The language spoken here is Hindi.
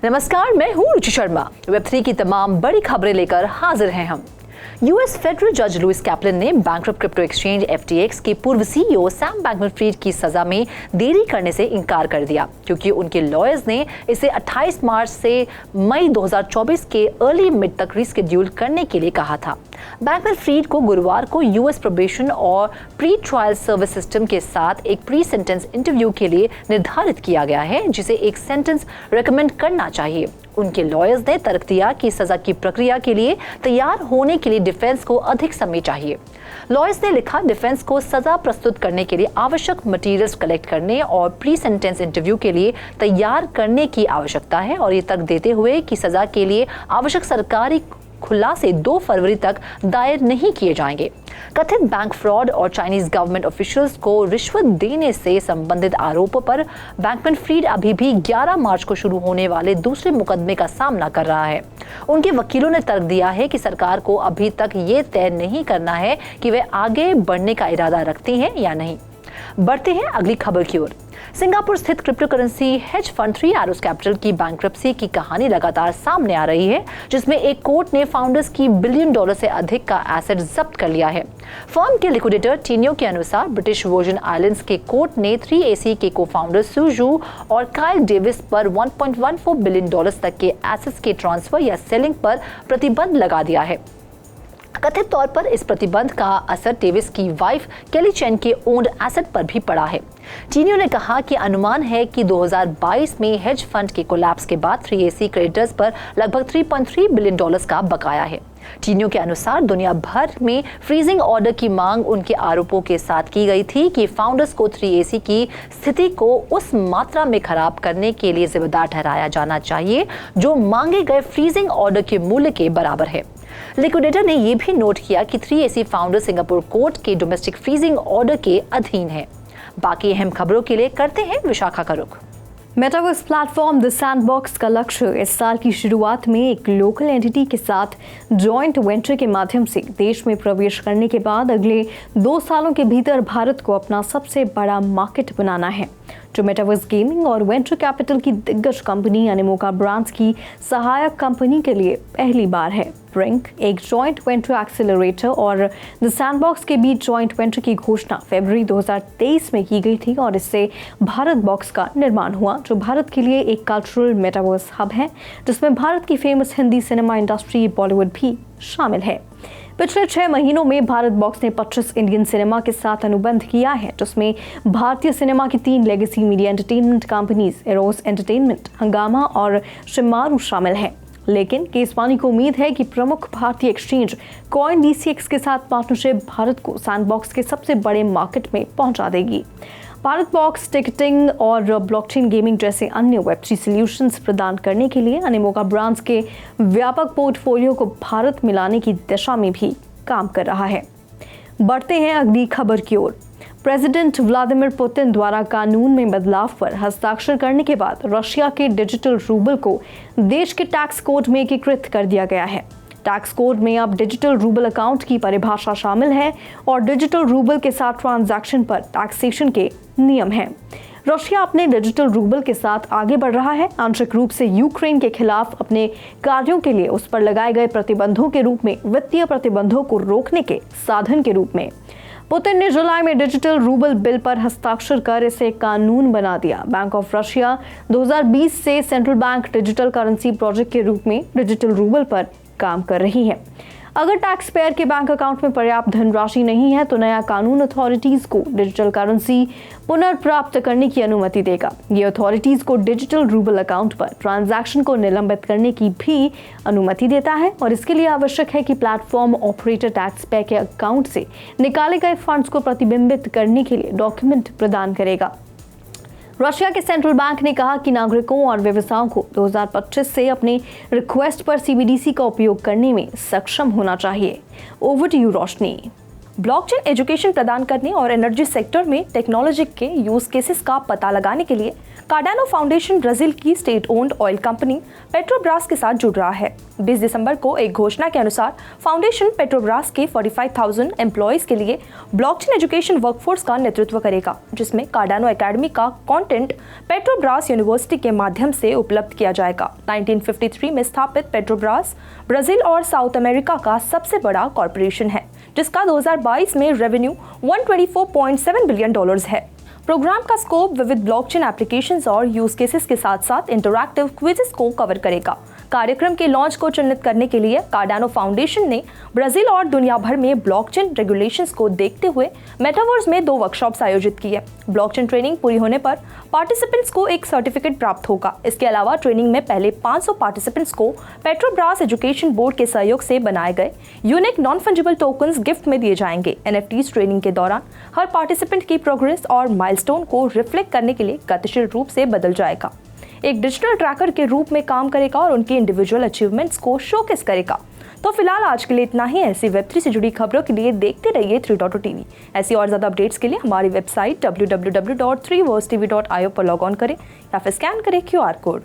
नमस्कार, मैं हूं रुचि शर्मा। वेब3 की तमाम बड़ी खबरें लेकर हाजिर हैं हम। यूएस फेडरल जज लुइस कैप्लन ने बैंकरप्ट क्रिप्टो एक्सचेंज FTX के पूर्व CEO सैम बैंकमैन-फ्रीड की सजा में देरी करने से इनकार कर दिया, क्योंकि उनके लॉयर्स ने इसे 28 मार्च से मई 2024 के अर्ली मिड तक रिस्केड्यूल करने के लिए कहा था। बैंकमैन-फ्रीड को गुरुवार को यूएस प्रोबेशन और प्री ट्रायल सर्विस सिस्टम के साथ एक प्री सेंटेंस इंटरव्यू के लिए निर्धारित किया गया है, जिसे एक सेंटेंस रेकमेंड करना चाहिए। उनके लॉयर्स ने तर्क दिया कि सजा की प्रक्रिया के लिए तैयार होने के लिए डिफेंस को अधिक समय चाहिए। लॉयर्स ने लिखा, डिफेंस को सजा प्रस्तुत करने के लिए आवश्यक मटेरियल्स कलेक्ट करने और प्री सेंटेंस इंटरव्यू के लिए तैयार करने की आवश्यकता है, और ये तर्क देते हुए कि सजा के लिए आवश्यक सरकारी खुलासे 2 फरवरी तक दायर नहीं किए जाएंगे। कथित बैंक फ्रॉड और चाइनीज गवर्नमेंट ऑफिशियल्स को रिश्वत देने से संबंधित आरोपों पर बैंकमैन-फ्रीड अभी भी 11 मार्च को शुरू होने वाले दूसरे मुकदमे का सामना कर रहा है। उनके वकीलों ने तर्क दिया है कि सरकार को अभी तक ये तय नहीं करना है कि वे आगे बढ़ने का इरादा रखती हैं या नहीं। बढ़ते हैं अगली खबर की ओर। सिंगापुर स्थित crypto currency hedge fund 3 Arrows capital की बैंकरप्सी की कहानी लगातार सामने आ रही है, जिसमें एक कोर्ट ने फाउंडर्स की $1 बिलियन से अधिक का एसेट जब्त कर लिया है। फर्म के लिक्विडेटर टीनियो के अनुसार ब्रिटिश वर्जिन आइलैंड्स के कोर्ट ने 3AC के को-फाउंडर सुजू और काइल डेविस पर $1.14 बिलियन तक के एसेट्स के ट्रांसफर या सेलिंग पर प्रतिबंध लगा दिया है। कथित तौर पर इस प्रतिबंध का असर डेविस की वाइफ केली चेन के ओन्ड एसेट पर भी पड़ा है। टीनियो ने कहा कि अनुमान है कि 2022 में हेज फंड के कोलैप्स के बाद 3AC क्रेडिटर्स पर लगभग $3.3 बिलियन का बकाया है। टीनियो के अनुसार दुनिया भर में फ्रीजिंग ऑर्डर की मांग उनके आरोपों के साथ की गई थी कि फाउंडर्स को 3AC की स्थिति को उस मात्रा में खराब करने के लिए जिम्मेदार ठहराया जाना चाहिए जो मांगे गए फ्रीजिंग ऑर्डर के मूल्य के बराबर है। लिक्विडेटर ने यह भी नोट किया कि 3AC फाउंडर सिंगापुर कोर्ट के डोमेस्टिक फ्रीजिंग ऑर्डर के अधीन है। बाकी अहम खबरों के लिए करते हैं विशाखा का रुख। मेटावर्स प्लेटफॉर्म द सैंडबॉक्स का लक्ष्य इस साल की शुरुआत में एक लोकल एंटिटी के साथ जॉइंट वेंचर के माध्यम से देश में प्रवेश करने के बाद अगले 2 सालों के भीतर भारत को अपना सबसे बड़ा मार्केट बनाना है, जो मेटावर्स गेमिंग और वेंचर कैपिटल की दिग्गज कंपनी अनिमोका ब्रांड्स की सहायक कंपनी के लिए पहली बार है। ब्रिंक, एक जॉइंट वेंचर एक्सेलरेटर, और द सैंडबॉक्स के बीच जॉइंट वेंचर की घोषणा फरवरी 2023 में की गई थी, और इससे भारत बॉक्स का निर्माण हुआ, जो भारत के लिए एक कल्चरल मेटावर्स हब है, जिसमें भारत की famous Hindi cinema industry Bollywood भी शामिल है। पिछले 6 महीनों में भारत बॉक्स ने 25 इंडियन सिनेमा के साथ अनुबंध किया है, जिसमें भारतीय सिनेमा की 3 legacy media entertainment companies arrows entertainment, हंगामा और शिमारू शामिल हैं। लेकिन केसवानी को उम्मीद है कि प्रमुख भारतीय एक्सचेंज CoinDCX के साथ पार्टनरशिप भारत को सैंडबॉक्स के सबसे बड़े मार्केट में पहुंचा देगी। भारत बॉक्स टिकटिंग और ब्लॉकचेन गेमिंग जैसे अन्य वेब3 सॉल्यूशंस प्रदान करने के लिए अनिमोका ब्रांड्स के व्यापक पोर्टफोलियो को भारत में लाने की दिशा में भी काम कर रहा है। बढ़ते हैं अगली खबर की ओर। प्रेसिडेंट व्लादिमीर पुतिन द्वारा कानून में बदलाव पर हस्ताक्षर करने के बाद रशिया के डिजिटल रूबल को देश के टैक्स कोड में एकीकृत कर दिया गया है। टैक्स कोड में अब डिजिटल रूबल अकाउंट की परिभाषा शामिल है और डिजिटल रूबल के साथ ट्रांजैक्शन पर टैक्सेशन के नियम हैं। रशिया अपने डिजिटल रूबल के साथ आगे बढ़ रहा है, आंशिक रूप से यूक्रेन के खिलाफ अपने कार्यों के लिए उस पर लगाए गए प्रतिबंधों के रूप में, वित्तीय प्रतिबंधों को रोकने के साधन के रूप में। पुतिन ने जुलाई में डिजिटल रूबल बिल पर हस्ताक्षर कर इसे कानून बना दिया। बैंक ऑफ रशिया 2020 से central bank digital currency project के रूप में डिजिटल रूबल पर काम कर रही है। अगर टैक्स पेयर के बैंक अकाउंट में पर्याप्त धनराशि नहीं है तो नया कानून अथॉरिटीज को डिजिटल करेंसी पुनर्प्राप्त करने की अनुमति देगा। ये अथॉरिटीज को डिजिटल रूबल अकाउंट पर ट्रांजैक्शन को निलंबित करने की भी अनुमति देता है, और इसके लिए आवश्यक है कि प्लेटफॉर्म ऑपरेटर टैक्स पेयर के अकाउंट से निकाले गए फंड्स को प्रतिबिंबित करने के लिए डॉक्यूमेंट प्रदान करेगा। रशिया के सेंट्रल बैंक ने कहा कि नागरिकों और व्यवसायों को 2025 से अपने रिक्वेस्ट पर CBDC का उपयोग करने में सक्षम होना चाहिए। Over to you Roshni. Blockchain education प्रदान करने और एनर्जी सेक्टर में टेक्नोलॉजी के यूज केसेस का पता लगाने के लिए कार्डानो फाउंडेशन ब्राजील की state owned oil company Petrobras के साथ जुड़ रहा है। 20 दिसंबर को एक घोषणा के अनुसार फाउंडेशन पेट्रोब्रास के 45,000 एम्प्लॉयज के लिए ब्लॉकचेन एजुकेशन वर्कफोर्स का नेतृत्व करेगा, जिसमें कार्डानो एकेडमी का कंटेंट पेट्रोब्रास यूनिवर्सिटी के माध्यम से उपलब्ध किया जाएगा। 1953 में स्थापित पेट्रोब्रास ब्राजील और साउथ अमेरिका का सबसे बड़ा कॉर्पोरेशन है, जिसका 2022 में रेवेन्यू $124.7 बिलियन है। प्रोग्राम का स्कोप विविध ब्लॉकचेन एप्लीकेशंस और यूज केसेस के साथ साथ इंटरैक्टिव क्विज़ेस को कवर करेगा। कार्यक्रम के लॉन्च को चिन्हित करने के लिए कार्डानो फाउंडेशन ने ब्राजील और दुनिया भर में ब्लॉकचेन रेगुलेशंस को देखते हुए मेटावर्स में 2 वर्कशॉप्स आयोजित की है। ब्लॉकचेन ट्रेनिंग पूरी होने पर पार्टिसिपेंट्स को एक सर्टिफिकेट प्राप्त होगा। इसके अलावा ट्रेनिंग में पहले 500 पार्टिसिपेंट्स को पेट्रोब्रास एजुकेशन बोर्ड के सहयोग से बनाए गए unique non fungible tokens gift में दिए जाएंगे। NFTs ट्रेनिंग के दौरान हर पार्टिसिपेंट की प्रोग्रेस और माइलस्टोन को रिफ्लेक्ट करने के लिए गतिशील रूप से बदल जाएगा, एक डिजिटल ट्रैकर के रूप में काम करेगा और उनकी इंडिविजुअल अचीवमेंट्स को शोकेस करेगा। तो फिलहाल आज के लिए इतना ही। ऐसी वेब3 से जुड़ी खबरों के लिए देखते रहिए 3.2 TV। ऐसी और ज़्यादा अपडेट्स के लिए हमारी वेबसाइट www.3versetv.io पर लॉग ऑन करें या फिर स्कैन करें QR कोड।